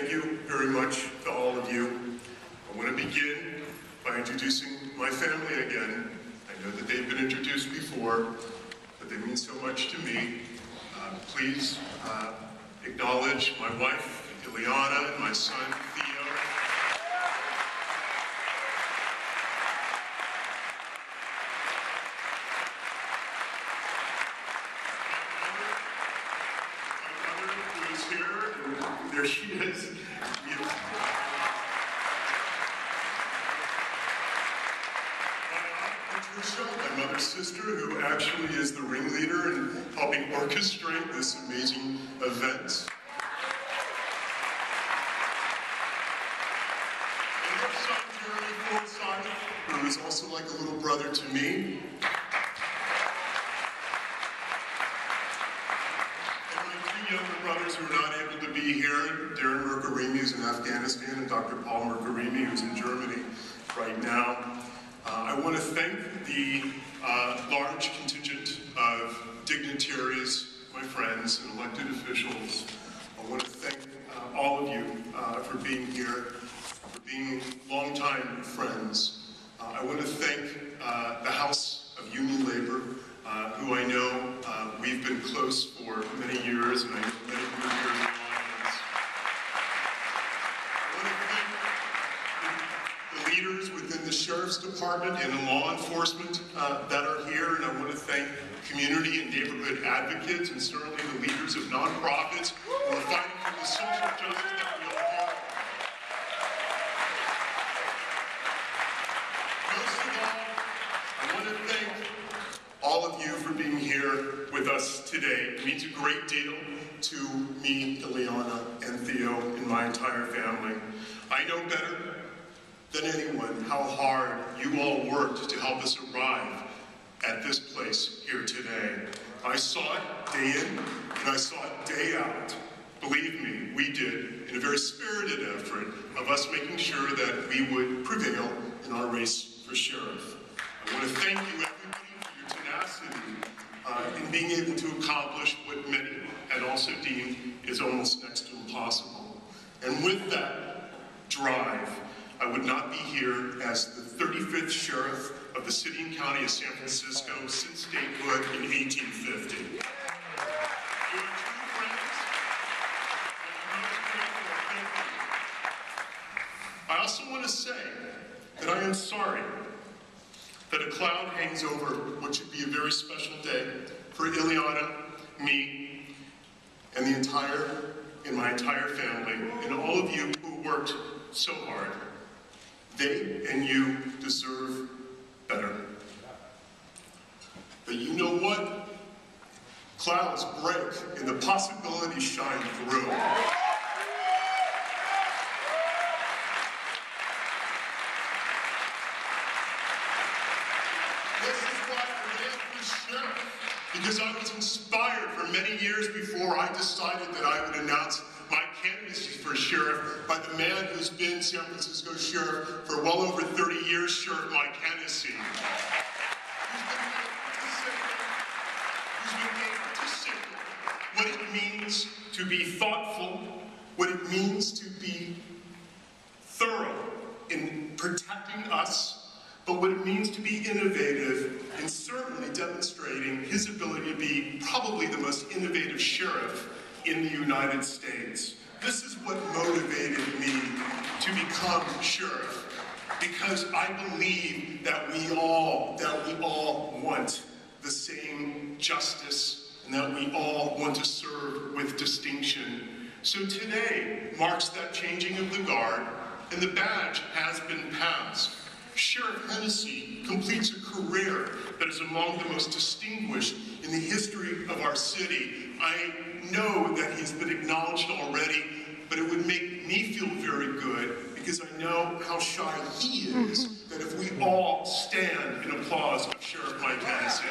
thank you very much to all of you. I want to begin by introducing my family again. I know that they've been introduced before, but they mean so much to me. Please acknowledge my wife, Ileana, and my son, Theo. There she is. Patricia, my mother's sister, who actually is the ringleader in helping orchestrate this amazing event. And her son, Jeremy Forsyth, who is also like a little brother to me. Younger brothers who are not able to be here, Darren Mirkarimi is in Afghanistan, and Dr. Paul Mirkarimi, who's in Germany right now. I want to thank the large contingent of dignitaries, my friends, and elected officials. I want to thank all of you for being here, for being longtime friends. I want to thank the House of Union Labor, who I know we've been close for many years, and I know many of you are here in the audience. I want to thank the leaders within the Sheriff's Department and the law enforcement that are here, and I want to thank community and neighborhood advocates, and certainly the leaders of nonprofits who are fighting for the social justice that we all have. Most of all, I want to thank all of you for being here with us today. It means a great deal to me, Ileana, and Theo, and my entire family. I know better than anyone how hard you all worked to help us arrive at this place here today. I saw it day in, and I saw it day out. Believe me, we did, in a very spirited effort of us making sure that we would prevail in our race for sheriff. I want to thank you, everybody, in being able to accomplish what many had also deemed is almost next to impossible. And with that drive, I would not be here as the 35th sheriff of the city and county of San Francisco since statehood in 1850. You are true friends, and I'm most grateful. Thank you. I also want to say that I am sorry that a cloud hangs over what should be a very special day for Ileana, me, and my entire family, and all of you who worked so hard. They and you deserve better. But you know what? Clouds break and the possibilities shine through. Because I was inspired for many years before I decided that I would announce my candidacy for sheriff by the man who's been San Francisco sheriff for well over 30 years, Sheriff Mike Hennessy. Who's been able to signal what it means to be thoughtful, what it means to be thorough in protecting us, but what it means to be innovative, and certainly demonstrating his ability to be probably the most innovative sheriff in the United States. This is what motivated me to become sheriff, because I believe that we all want the same justice, and that we all want to serve with distinction. So today marks that changing of the guard, and the badge has been passed. Sheriff Hennessy completes a career that is among the most distinguished in the history of our city. I know that he's been acknowledged already, but it would make me feel very good because I know how shy he is, that if we all stand in applause of Sheriff Mike Hennessy.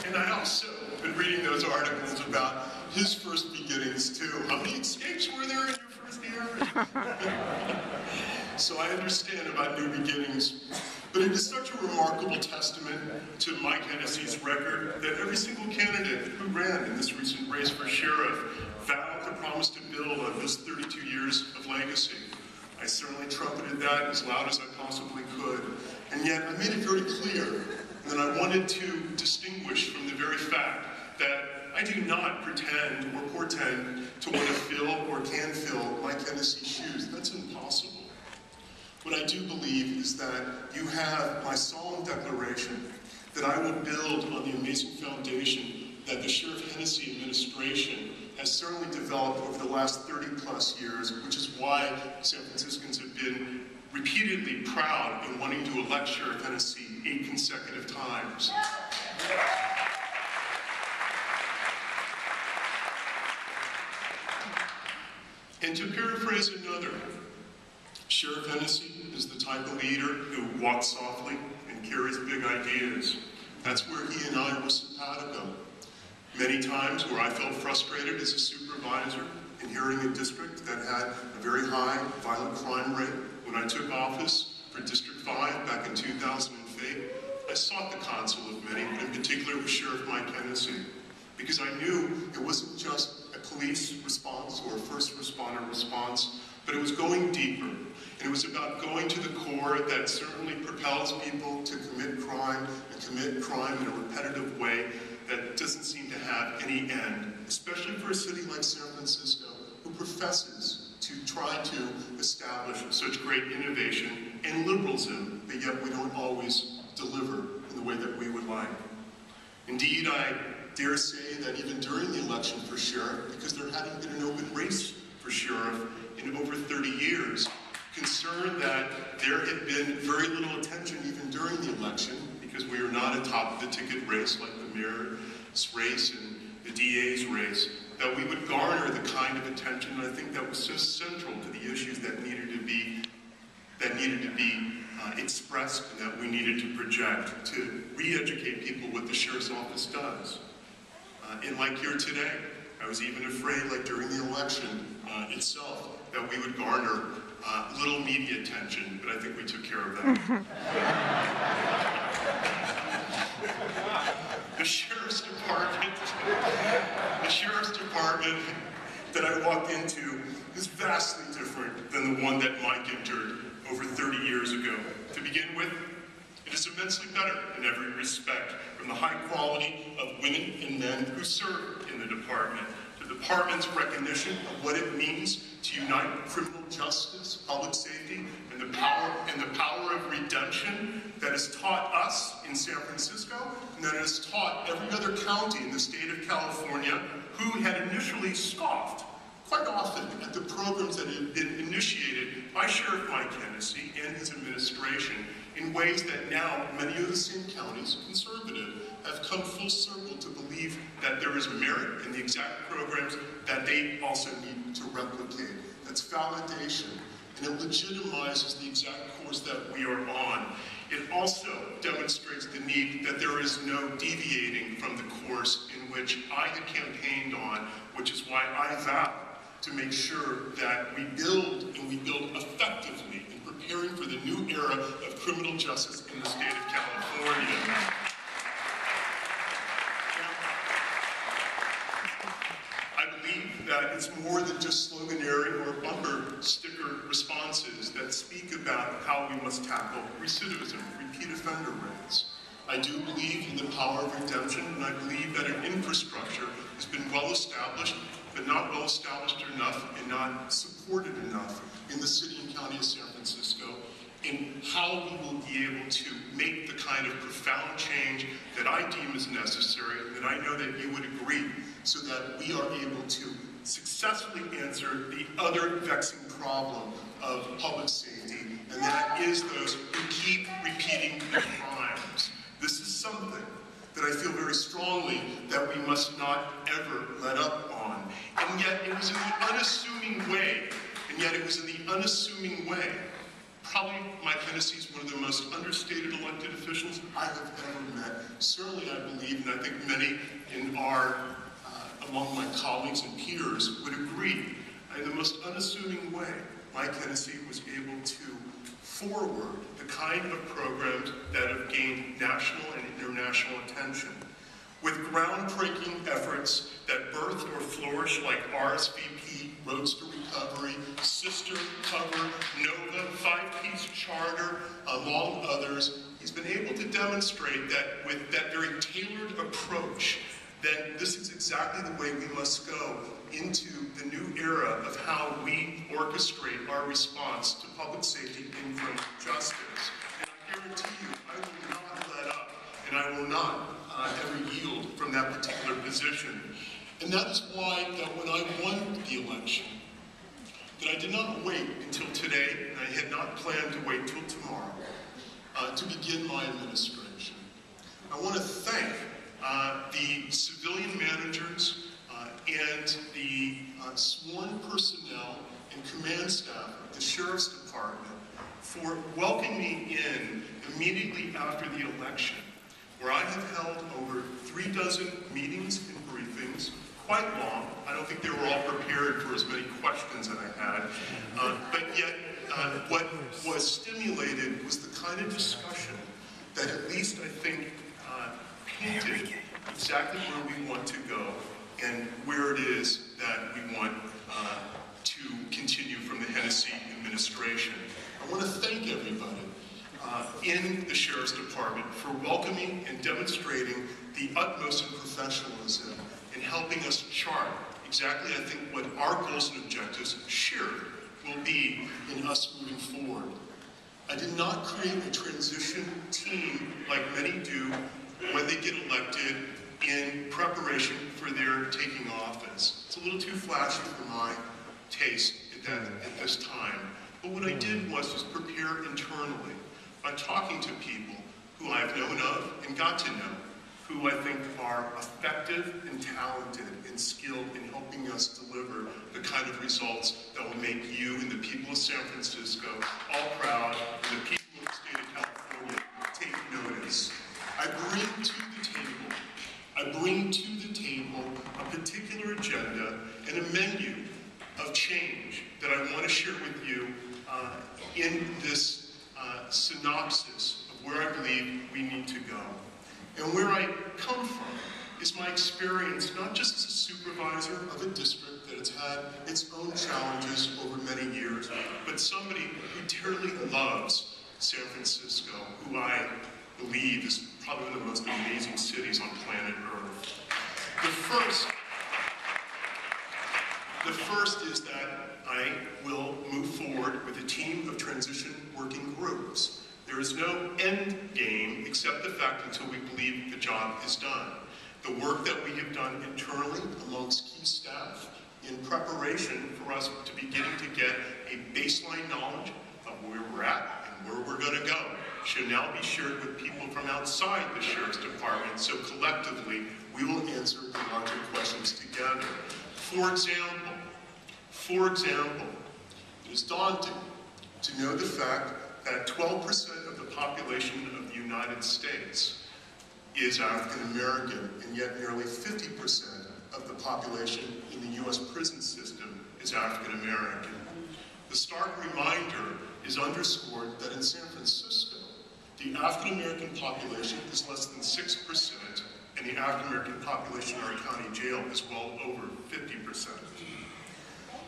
And I also been reading those articles about his first beginnings too. How many escapes were there in your first year? So I understand about new beginnings. But it is such a remarkable testament to Mike Hennessy's record that every single candidate who ran in this recent race for sheriff vowed to promise to build on this 32 years of legacy. I certainly trumpeted that as loud as I possibly could. And yet I made it very clear that I wanted to distinguish from the very fact that I do not pretend or portend to want to fill or can fill Mike Hennessy's shoes. That's impossible. What I do believe is that you have my solemn declaration that I will build on the amazing foundation that the Sheriff Hennessy administration has certainly developed over the last 30+ years, which is why San Franciscans have been repeatedly proud in wanting to elect Sheriff Hennessy 8 consecutive times. And to paraphrase another, Sheriff Hennessy is the type of leader who walks softly and carries big ideas. That's where he and I were simpatico. Many times where I felt frustrated as a supervisor inheriting a district that had a very high violent crime rate. When I took office for District 5 back in 2008, I sought the counsel of many, but in particular with Sheriff Mike Hennessy, because I knew it wasn't just a police response or a first responder response, but it was going deeper. And it was about going to the core that certainly propels people to commit crime and commit crime in a repetitive way that doesn't seem to have any end, especially for a city like San Francisco, who professes to try to establish such great innovation and liberalism, but yet we don't always deliver in the way that we would like. Indeed, I dare say that even during the election for sheriff, because there hadn't been an open race for sheriff in over 30 years, concerned that there had been very little attention even during the election, because we were not atop of the ticket race like the mayor's race and the DA's race, that we would garner the kind of attention, and I think that was so central to the issues that needed to be expressed and that we needed to project to re-educate people what the sheriff's office does. And like here today, I was even afraid, like during the election itself, that we would garner little media attention, but I think we took care of that. The Sheriff's Department that I walked into is vastly different than the one that Mike entered over 30 years ago. To begin with, it is immensely better in every respect, from the high quality of women and men who serve in the department, to the department's recognition of what it means to unite criminal justice, public safety, and the power of redemption that is taught us in San Francisco, and that is taught every other county in the state of California who had initially scoffed quite often at the programs that had been initiated by Sheriff Mike Hennessy and his administration in ways that now many of the same counties, conservative, have come full circle to believe that there is merit in the exact programs that they also need to replicate. That's validation, and it legitimizes the exact course that we are on. It also demonstrates the need that there is no deviating from the course in which I had campaigned on, which is why I vow to make sure that we build, and we build effectively, in preparing for the new era of criminal justice in the state of California. I believe that it's more than just sloganeering or bumper sticker responses that speak about how we must tackle recidivism, repeat offender rates. I do believe in the power of redemption, and I believe that an infrastructure has been well established, but not well established enough and not supported enough in the city and county of San Francisco, in how we will be able to make the kind of profound change that I deem is necessary, and that I know that you would agree, so that we are able to successfully answer the other vexing problem of public safety, and that is those who keep repeating the crimes. This is something that I feel very strongly that we must not ever let up on. And yet it was in the unassuming way, probably Mike Hennessy is one of the most understated elected officials I have ever met. Certainly I believe, and I think many in among my colleagues and peers would agree, in the most unassuming way, Mike Hennessy was able to forward the kind of programs that have gained national and international attention. With groundbreaking efforts that birthed or flourished like RSVP, Roads to Recovery, Sister Cover, NOVA, Five-Piece Charter, among others, he's been able to demonstrate that with that very tailored approach, that this is exactly the way we must go into the new era of how we orchestrate our response to public safety and criminal justice. And I guarantee you, I will not let up, and I will not ever yield from that particular position. And that is why that when I won the election, that I did not wait until today, and I had not planned to wait till tomorrow, to begin my administration. I want to thank the civilian managers and the sworn personnel and command staff of the Sheriff's Department for welcoming me in immediately after the election, where I have held over 36 meetings and briefings, quite long. I don't think they were all prepared for as many questions that I had, but yet what was stimulated was the kind of discussion that at least I think painted exactly where we want to go and where it is that we want to continue from the Hennessy administration. I want to thank everybody in the Sheriff's Department for welcoming and demonstrating the utmost in professionalism in helping us chart exactly, I think, what our goals and objectives shared will be in us moving forward. I did not create a transition team like many do when they get elected in preparation for their taking office. It's a little too flashy for my taste at this time. But what I did was just prepare internally by talking to people who I've known of and got to know, who I think are effective and talented and skilled in helping us deliver the kind of results that will make you and the people of San Francisco all proud, and the people of the state of California take notice. I bring to the table a particular agenda and a menu of change that I want to share with you in this synopsis of where I believe we need to go. And where I come from is my experience not just as a supervisor of a district that has had its own challenges over many years, but somebody who dearly loves San Francisco, who I believe is probably one of the most amazing cities on planet Earth. The first is that I will move forward with a team of transition working groups. There is no end game except the fact until we believe the job is done. The work that we have done internally amongst key staff in preparation for us to beginning to get a baseline knowledge of where we're at and where we're going to go should now be shared with people from outside the Sheriff's Department, so collectively we will answer the larger questions together. For example, it is daunting to know the fact that 12% of the population of the United States is African American, and yet nearly 50% of the population in the U.S. prison system is African American. The stark reminder is underscored that in San Francisco, the African American population is less than 6%, and the African American population in our county jail is well over 50%.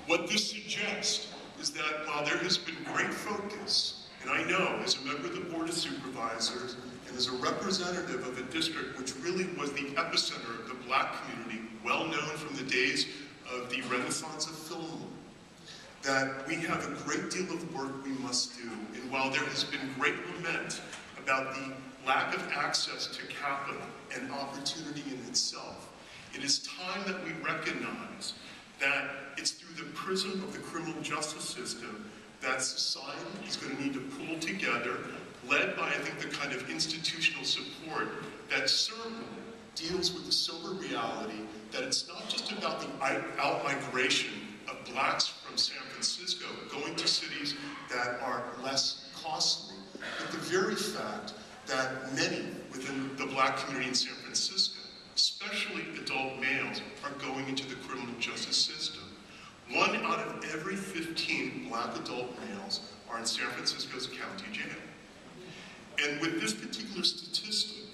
What this suggests is that while there has been great focus, and I know as a member of the Board of Supervisors and as a representative of a district which really was the epicenter of the Black community, well known from the days of the Renaissance of film, that we have a great deal of work we must do. And while there has been great lament about the lack of access to capital and opportunity in itself, it is time that we recognize that it's through the prism of the criminal justice system that society is going to need to pull together, led by, I think, the kind of institutional support that certainly deals with the sober reality that it's not just about the out-migration of Blacks from San Francisco going to cities that are less that many within the Black community in San Francisco, especially adult males, are going into the criminal justice system. 1 out of every 15 Black adult males are in San Francisco's county jail. And with this particular statistic,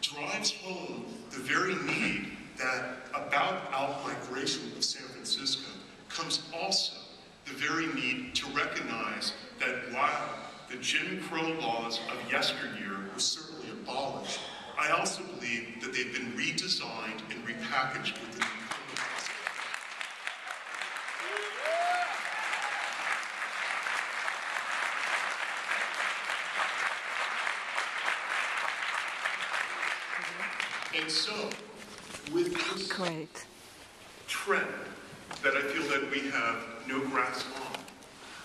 drives home the very need that about out-migration of San Francisco comes also the very need to recognize that while the Jim Crow laws of yesteryear were certainly abolished, I also believe that they've been redesigned and repackaged within the criminal process. And so, with this trend that I feel that we have no grasp on,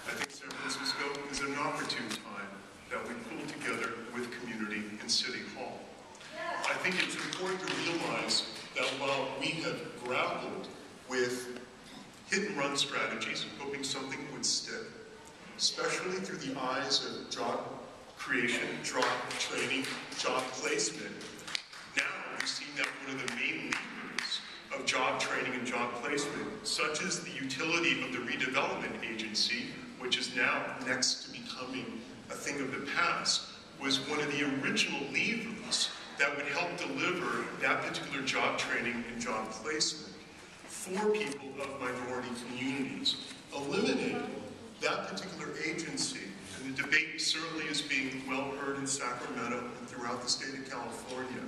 I think San Francisco is an opportune time that we pull together with community in City Hall. I think it's important to realize that while we have grappled with hit-and-run strategies, hoping something would stick, especially through the eyes of job creation, job training, job placement, now we've seen that one of the main levers of job training and job placement, such as the utility of the redevelopment agency, which is now next to becoming a thing of the past, was one of the original levers that would help deliver that particular job training and job placement for people of minority communities. Eliminating that particular agency, and the debate certainly is being well heard in Sacramento and throughout the state of California,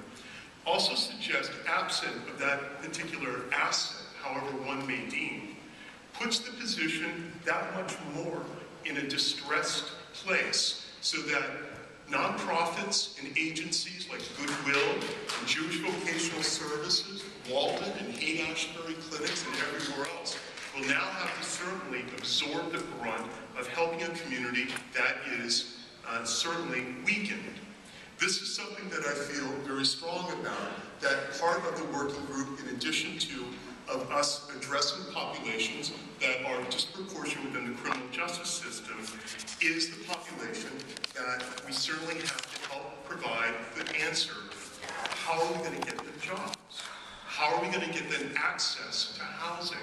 also suggests, absent of that particular asset, however one may deem, puts the position that much more in a distressed place so that nonprofits and agencies like Goodwill and Jewish Vocational Services, Walden and Haight-Ashbury clinics and everywhere else will now have to certainly absorb the brunt of helping a community that is certainly weakened. This is something that I feel very strong about, that part of the working group, in addition to of us addressing populations that are disproportionate within the criminal justice system, is the population that we certainly have to help provide the answer. How are we going to get them jobs? How are we going to get them access to housing?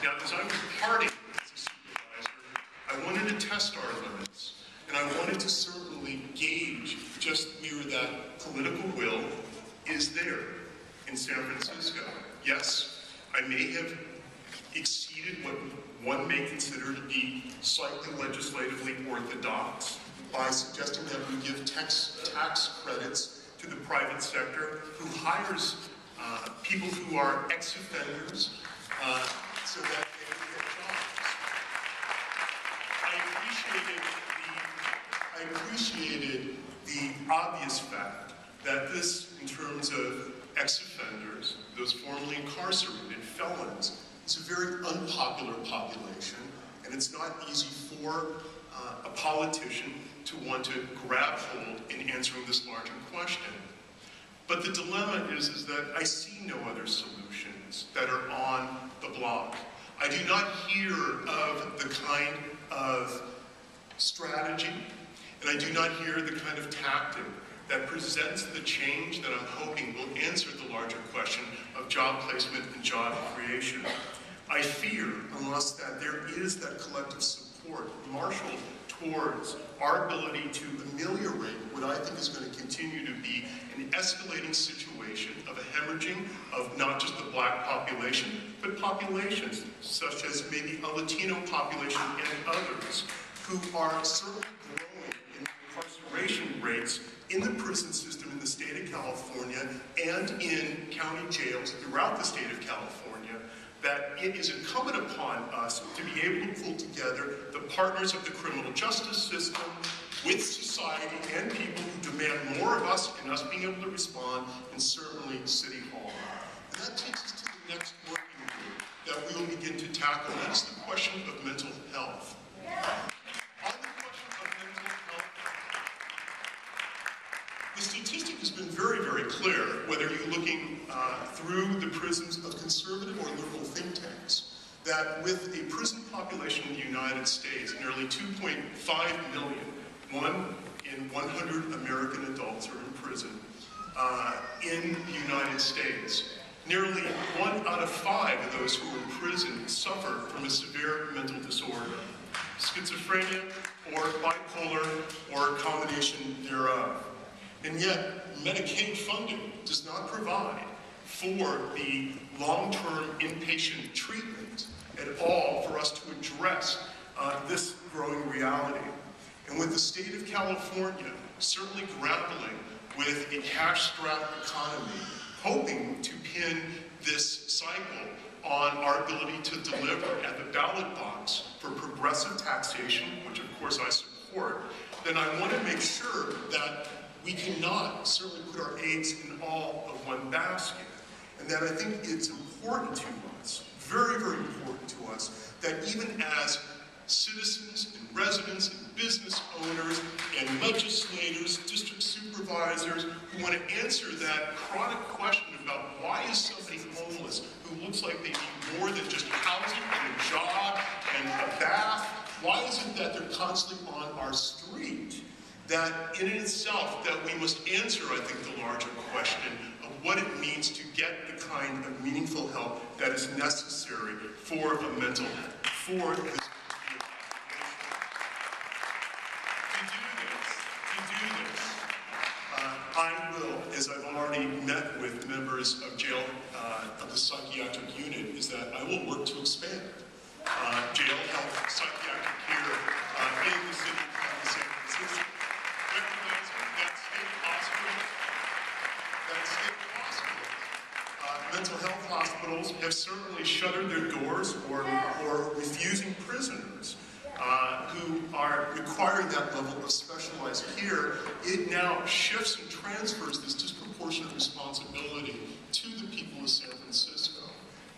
Now, as I was departing as a supervisor, I wanted to test our limits. And I wanted to certainly gauge just where that political will is there in San Francisco. Yes, I may have exceeded what one may consider to be slightly legislatively orthodox by suggesting that we give tax credits to the private sector who hires people who are ex-offenders so that they can get jobs. I appreciated the obvious fact that this, in terms of ex-offenders, those formerly incarcerated felons, is a very unpopular population, and it's not easy for a politician to want to grab hold in answering this larger question. But the dilemma is that I see no other solutions that are on the block. I do not hear of the kind of strategy, and I do not hear the kind of tactic that presents the change that I'm hoping will answer the larger question of job placement and job creation. I fear, unless that there is that collective support marshaled towards our ability to ameliorate what I think is going to continue to be an escalating situation of a hemorrhaging of not just the Black population, but populations such as maybe a Latino population and others who are certainly growing in incarceration rates in the prison system in the state of California and in county jails throughout the state of California, that it is incumbent upon us to be able to pull together the partners of the criminal justice system with society and people who demand more of us and us being able to respond, and certainly City Hall. And that takes us to the next working group that we will begin to tackle, and that's the question of mental health. On the question of mental health, the statistic has been very, very clear, whether you're looking through the prisms of conservative or liberal think tanks, that with a prison population in the United States, nearly 2.5 million, 1 in 100 American adults are in prison in the United States. Nearly 1 out of 5 of those who are in prison suffer from a severe mental disorder, schizophrenia or bipolar or a combination thereof. And yet, Medicaid funding does not provide for the long-term inpatient treatment at all for us to address this growing reality. And with the state of California certainly grappling with a cash-strapped economy, hoping to pin this cycle on our ability to deliver at the ballot box for progressive taxation, which of course I support, then I want to make sure that we cannot certainly put our eggs in all of one basket. And that I think it's important to us, very, very important to us, that even as citizens and residents and business owners and legislators, district supervisors who want to answer that chronic question about why is somebody homeless who looks like they need more than just housing and a job and a bath, why is it that they're constantly on our street? That in itself, that we must answer, I think, the larger question of what it means to get the kind of meaningful help that is necessary for a mental health, for this. To do this, I will, as I've already met with members of jail, of the psychiatric unit, is that I will work to expand jail health psychiatric care in the city of San Francisco. Mental health hospitals have certainly shuttered their doors or refusing prisoners who are requiring that level of specialized care. It now shifts and transfers this disproportionate responsibility to the people of San Francisco.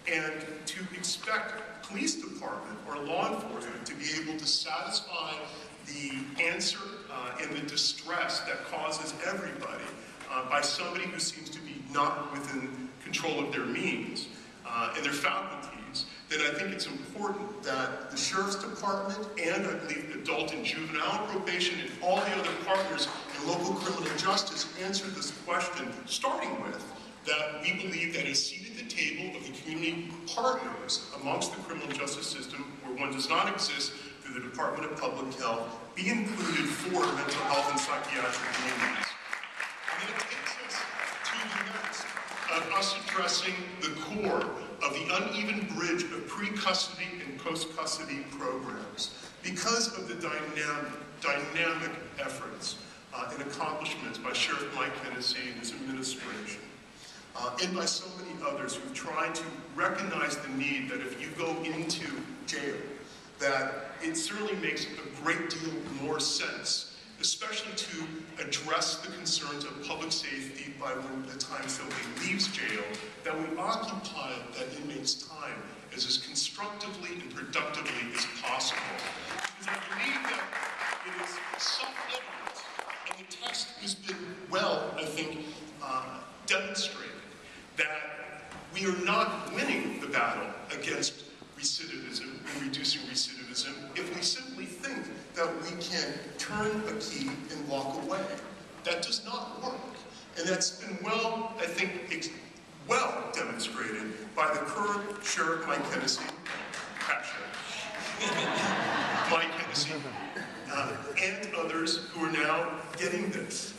And to expect police department or law enforcement to be able to satisfy the answer and the distress that causes everybody by somebody who seems to be not within control of their means and their faculties, then I think it's important that the Sheriff's Department and I believe adult and juvenile probation and all the other partners in local criminal justice answer this question, starting with that we believe that a seat at the table of the community partners amongst the criminal justice system where one does not exist through the Department of Public Health be included for mental health and psychiatric needs. And then it takes us to the next of us addressing the core of the uneven bridge of pre-custody and post-custody programs because of the dynamic efforts and accomplishments by Sheriff Mike Hennessy and his administration, and by so many others who've tried to recognize the need that if you go into jail, that it certainly makes a great deal more sense, especially to address the concerns of public safety by the time somebody leaves jail, that we occupy that inmate's time as constructively and productively as possible. Because I believe that it is self-evident, and the test has been well, I think, demonstrated, that we are not winning the battle against recidivism and reducing recidivism if we simply think that we can turn a key and walk away. That does not work. And that's been well, I think, well demonstrated by the current Sheriff Mike Hennessy, Mike Hennessy, and others who are now getting this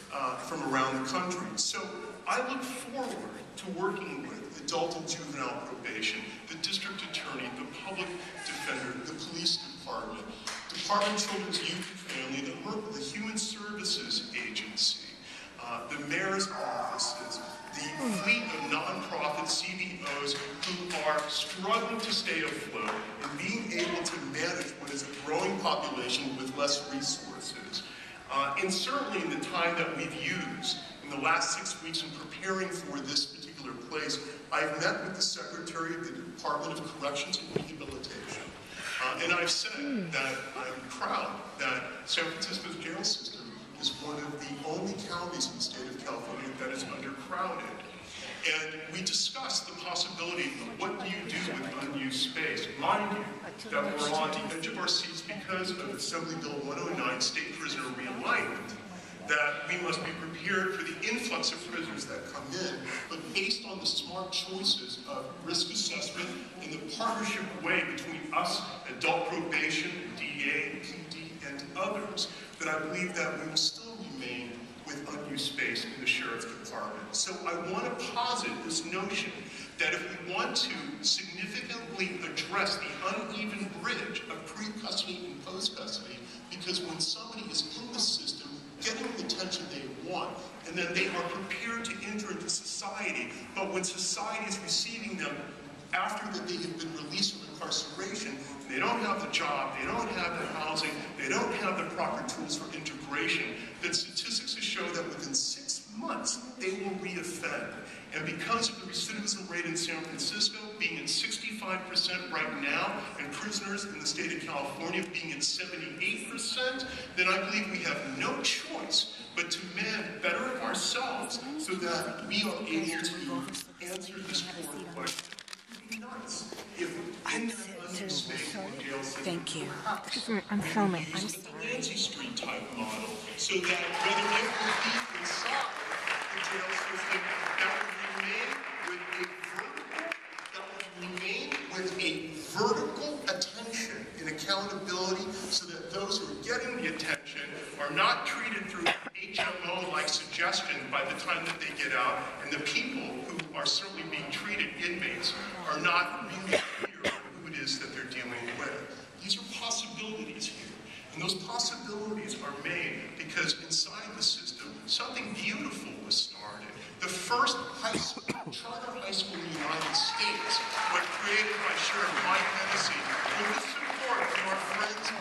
from around the country. So I look forward to working with adult and juvenile probation, the district attorney, the public defender, the police department, Department of Children's Youth and Family, the Human Services Agency, the mayor's offices, the fleet of nonprofit CBOs who are struggling to stay afloat and being able to manage what is a growing population with less resources. And certainly in the time that we've used in the last 6 weeks in preparing for this particular place, I've met with the Secretary of the Department of Corrections and Rehabilitation. And I've said that I'm proud that San Francisco's jail system is one of the only counties in the state of California that is undercrowded. And we discussed the possibility of what do you do with unused space. Mind you, that we're on the edge of our seats because of Assembly Bill 109, State Prisoner Realignment, that we must be prepared for the influx of prisoners that come in, but based on the smart choices of risk assessment and the partnership way between us, adult probation, DA, PD, and others, that I believe that we will still remain with unused space in the Sheriff's Department. So I want to posit this notion that if we want to significantly address the uneven bridge of pre-custody and post-custody, because when somebody is in the system, getting the attention they want, and then they are prepared to enter into society, but when society is receiving them after that they have been released from incarceration, they don't have the job, they don't have the housing, they don't have the proper tools for integration, then statistics show that within 6 months, they will reoffend. And because of the recidivism rate in San Francisco being at 65% right now, and prisoners in the state of California being at 78%, then I believe we have no choice but to demand better of ourselves so that we are able to answer this core question. It would be nice if in that unused space in the jail system, thank you. I'm filming. The Nancy Street type model, so that whether it will be inside the jail system, that will remain with a vertical attention and accountability, so that those who are getting the attention are not treated through HMO-like suggestion by the time that they get out, and the people who are certainly being treated, inmates, are not really clear who it is that they're dealing with. These are possibilities here. And those possibilities are made because inside the system, something beautiful was started. The first high school, charter high school in the United States, was created by Sheriff Mike Hennessy with the support from our friends, the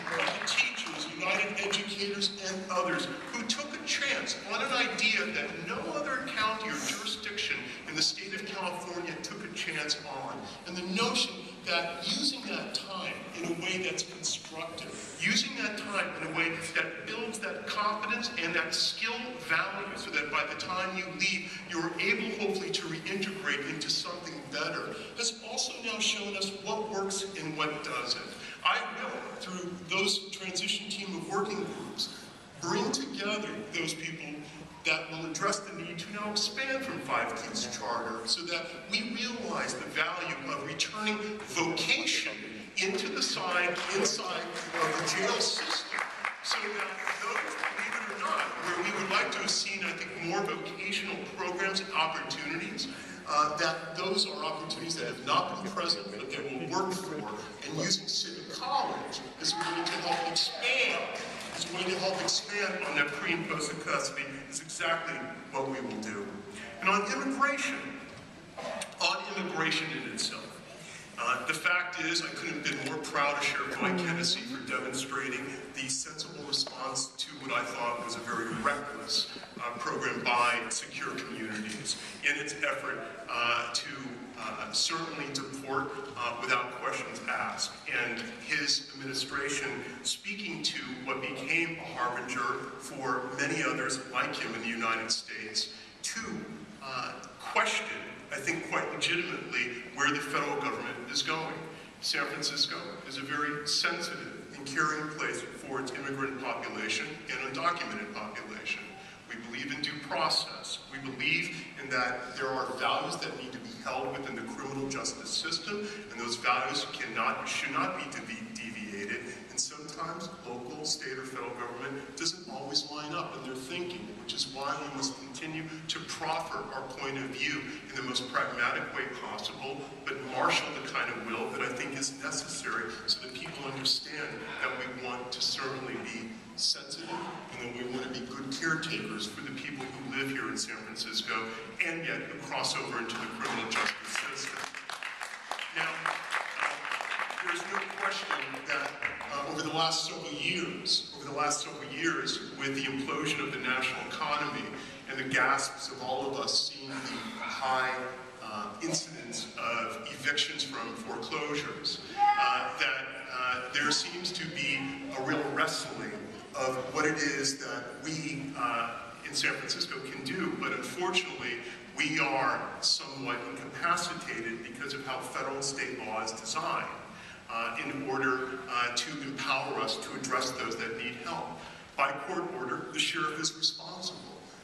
teachers, United Educators, and others, who took a chance on an idea that no other county or jurisdiction in the state of California took a chance on. And the notion that using that time in a way that's constructive, using that time in a way that builds that confidence and that skill value, so that by the time you leave, you're able hopefully to reintegrate into something better, has also now shown us what works and what doesn't. I will, through those transition team of working groups, bring together those people that will address the need to now expand from 5 Keys Charter, so that we realize the value of returning vocation into the inside of the jail system, so that those, believe it or not, where we would like to have seen, I think, more vocational programs and opportunities, that those are opportunities that have not been present, but that will work for, and using Civic College is going to help expand on that pre and post custody is exactly what we will do. And on immigration in itself, the fact is, I couldn't have been more proud of Sheriff Mike Hennessy for demonstrating the sensible response to what I thought was a very reckless program by Secure Communities in its effort to certainly deport without questions asked. And his administration speaking to what became a harbinger for many others like him in the United States to question, I think quite legitimately, where the federal government is going. San Francisco is a very sensitive and caring place for its immigrant population and undocumented population. We believe in due process. We believe in that there are values that need to be held within the criminal justice system, and those values should not be deviated. And sometimes local, state, or federal government doesn't always line up in their thinking, which is why we must continue to proffer our point of view in the most pragmatic way possible, but marshal the kind of will that I think is necessary so that people understand that we want to certainly be sensitive, and that we want to be good caretakers for the people who live here in San Francisco, and yet who cross over into the criminal justice system. Now, there's no question that over the last several years, with the implosion of the national economy and the gasps of all of us seeing the high incidence of evictions from foreclosures, that there seems to be a real wrestling of what it is that we in San Francisco can do, but unfortunately, we are somewhat incapacitated because of how federal and state law is designed in order to empower us to address those that need help. By court order, the sheriff is responsible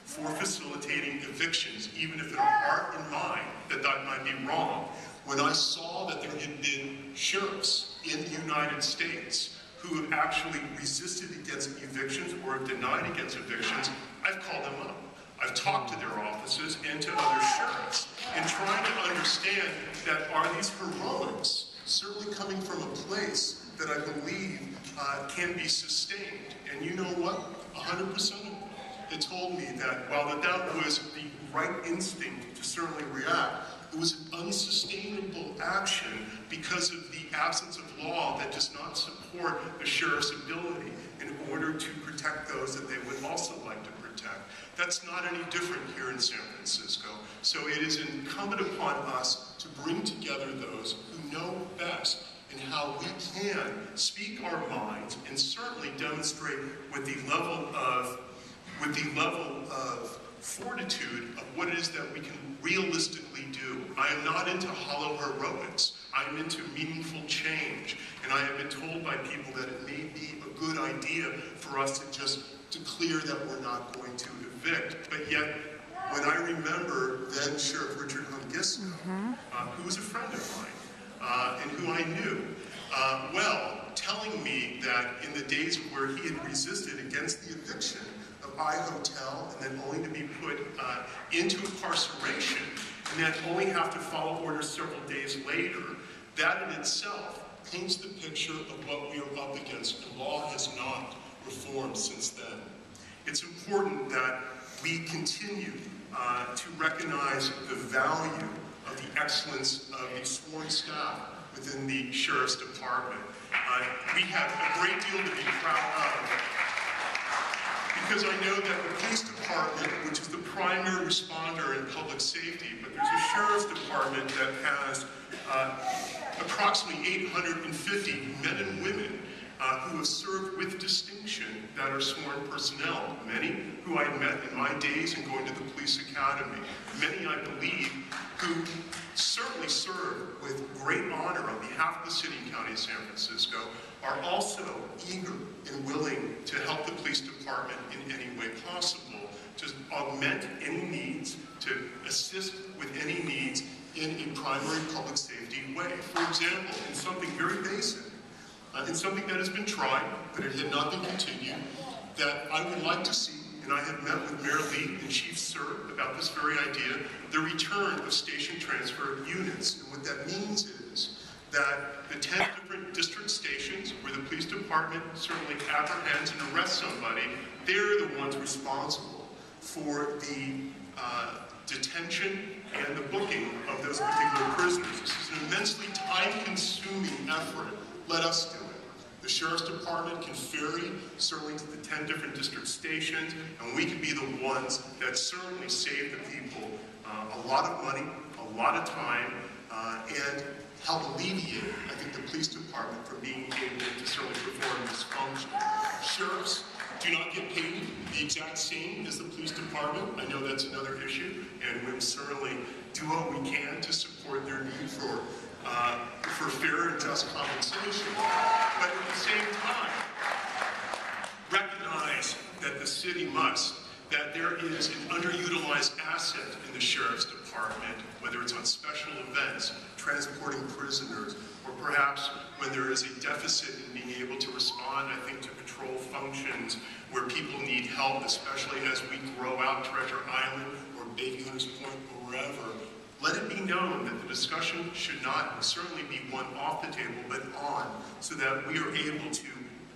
for facilitating evictions, even if in our heart and mind that might be wrong. When I saw that there had been sheriffs in the United States who have actually resisted against evictions or have denied against evictions, I've called them up. I've talked to their offices and to other sheriffs and trying to understand that are these heroics certainly coming from a place that I believe can be sustained. And you know what? 100% of them. It told me that while that was the right instinct to certainly react, it was an unsustainable action because of the absence of law that does not support the sheriff's ability in order to protect those that they would also like to protect. That's not any different here in San Francisco. So it is incumbent upon us to bring together those who know best and how we can speak our minds and certainly demonstrate with the level of fortitude of what it is that we can realistically do. I am not into hollow heroics. I am into meaningful change. And I have been told by people that it may be a good idea for us to just declare that we're not going to evict. But yet, when I remember then Sheriff Richard Hungisco, who was a friend of mine, and who I knew, telling me that in the days where he had resisted against the eviction of I Hotel and then only to be put into incarceration and then only have to follow orders several days later, that in itself paints the picture of what we are up against. The law has not reformed since then. It's important that we continue to recognize the value of the excellence of the sworn staff within the Sheriff's Department. We have a great deal to be proud of because I know that the police department, which is the primary responder in public safety, but there's a Sheriff's Department that has approximately 850 men and women who have served with distinction that are sworn personnel. Many who I met in my days in going to the police academy. Many, I believe, who certainly serve with great honor on behalf of the city and county of San Francisco, are also eager and willing to help the police department in any way possible, to augment any needs, to assist with any needs in a primary public safety way. For example, in something very basic, in something that has been tried, but it had not been continued, that I would like to see, and I have met with Mayor Lee and Chief Sir about this very idea, the return of station transfer units. And what that means is that the 10 different district stations where the police department certainly apprehends and arrests somebody, they're the ones responsible for the detention and the booking of those particular prisoners. This is an immensely time-consuming effort. Let us do it. The Sheriff's Department can ferry certainly to the 10 different district stations, and we can be the ones that certainly save the people a lot of money, a lot of time, and help alleviate, I think, the police department from being able to certainly perform this function. Sheriffs do not get paid the exact same as the police department. I know that's another issue, and we'll certainly do what we can to support their need for fair and just compensation. But at the same time, recognize that the city must, that there is an underutilized asset in the Sheriff's Department, whether it's on special events, transporting prisoners, or perhaps when there is a deficit in being able to respond, I think, to patrol functions where people need help, especially as we grow out Treasure Island or Baby Hunters Point or wherever. Let it be known that the discussion should not certainly be one off the table, but on, so that we are able to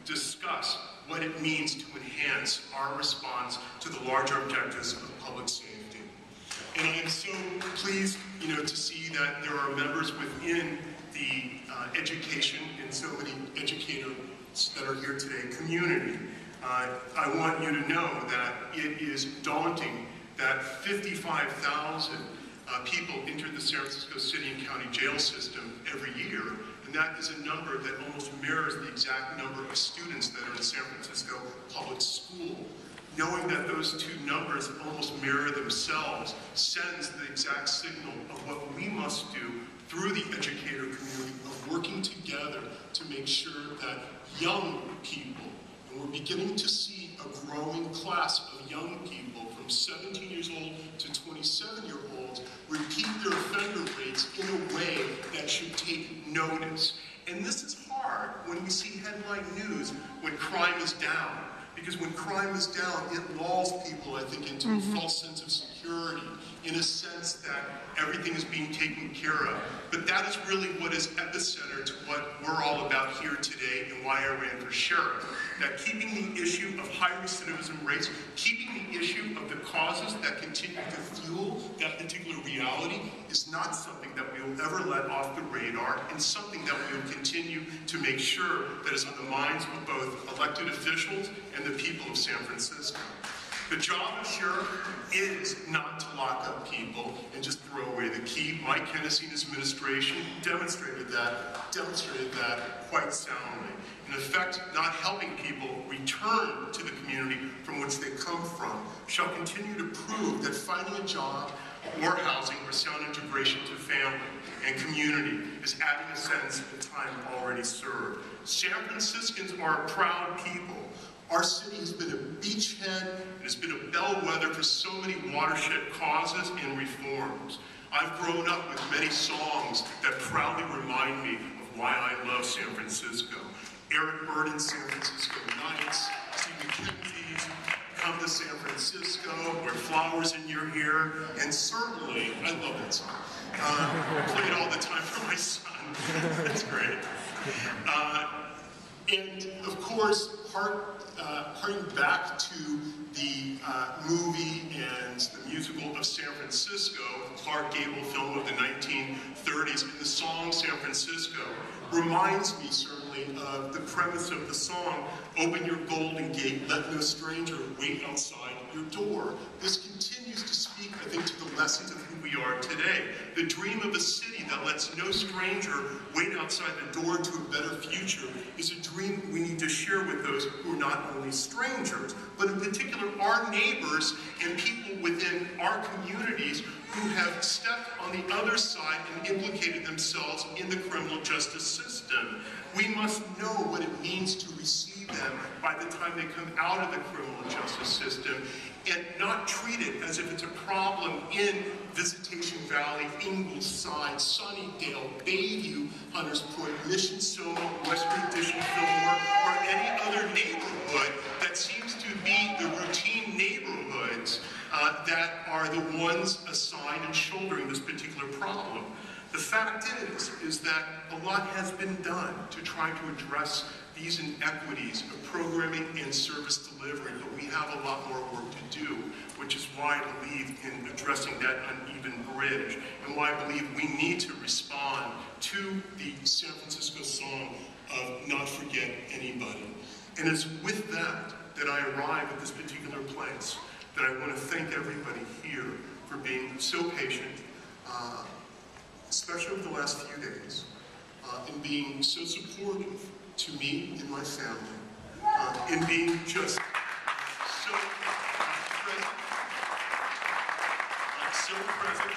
discuss what it means to enhance our response to the larger objectives of public safety. And I am so pleased, to see that there are members within the education and so many educators that are here today community. I want you to know that it is daunting that 55,000 people enter the San Francisco City and County jail system every year, and that is a number that almost mirrors the exact number of students that are in San Francisco public school. knowing that those two numbers almost mirror themselves sends the exact signal of what we must do through the educator community of working together to make sure that young people, and we're beginning to see a growing class of young people from 17 years old to 27-year-olds repeat their offender rates in a way that should take notice. And this is hard when we see headline news when crime is down. Because when crime is down, it lulls people, I think, into a false sense of security, in a sense that everything is being taken care of. But that is really what is epicenter to what we're all about here today and why I ran for sheriff. That keeping the issue of high recidivism rates, keeping the issue of the causes that continue to fuel that particular reality is not something that we will ever let off the radar, and something that we will continue to make sure that is on the minds of both elected officials and the people of San Francisco. The job of sheriff is not to lock up people and just throw away the key. Mike Hennessy and his administration demonstrated that quite soundly. In effect, not helping people return to the community from which they come from shall continue to prove that finding a job or housing or sound integration to family and community is adding a sense of time already served. San Franciscans are a proud people. Our city has been a beachhead, it has been a bellwether for so many watershed causes and reforms. I've grown up with many songs that proudly remind me of why I love San Francisco. Eric Burden's San Francisco Nights, Steve McKenzie's Come to San Francisco, Where Flowers in Your Hair, and certainly, I love that song. I play it all the time for my son. It's great. And of course, harking back to the movie and the musical of San Francisco, the Clark Gable film of the 1930s, and the song San Francisco reminds me certainly of the premise of the song, open your golden gate, let no stranger wait outside your door. This continues to speak, I think, to the lessons of who we are today. The dream of a city that lets no stranger wait outside the door to a better future is a dream we need to share with those who are not only strangers, but in particular our neighbors and people within our communities who have stepped on the other side and implicated themselves in the criminal justice system. We must know what it means to receive them by the time they come out of the criminal justice system, and not treat it as if it's a problem in Visitation Valley, Ingleside, Sunnydale, Bayview, Hunters Point, Mission Soma, Western Addition, Fillmore, or any other neighborhood that seems to be the routine neighborhoods that are the ones assigned and shouldering this particular problem. The fact is that a lot has been done to try to address these inequities of programming and service delivery, but we have a lot more work to do, which is why I believe in addressing that uneven bridge, and why I believe we need to respond to the San Francisco song of Not Forget Anybody. And it's with that that I arrive at this particular place, that I want to thank everybody here for being so patient, especially over the last few days, in being so supportive to me and my family, in being just so present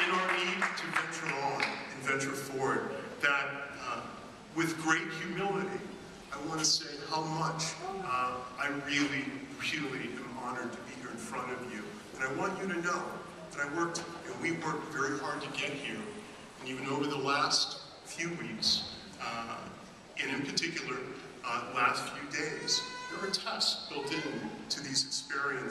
in our need to venture on and venture forward, that with great humility, I want to say how much I really, really am honored to be here in front of you. And I want you to know that we worked very hard to get here. And even over the last few weeks, and in particular, last few days, there are tests built in to these experiences.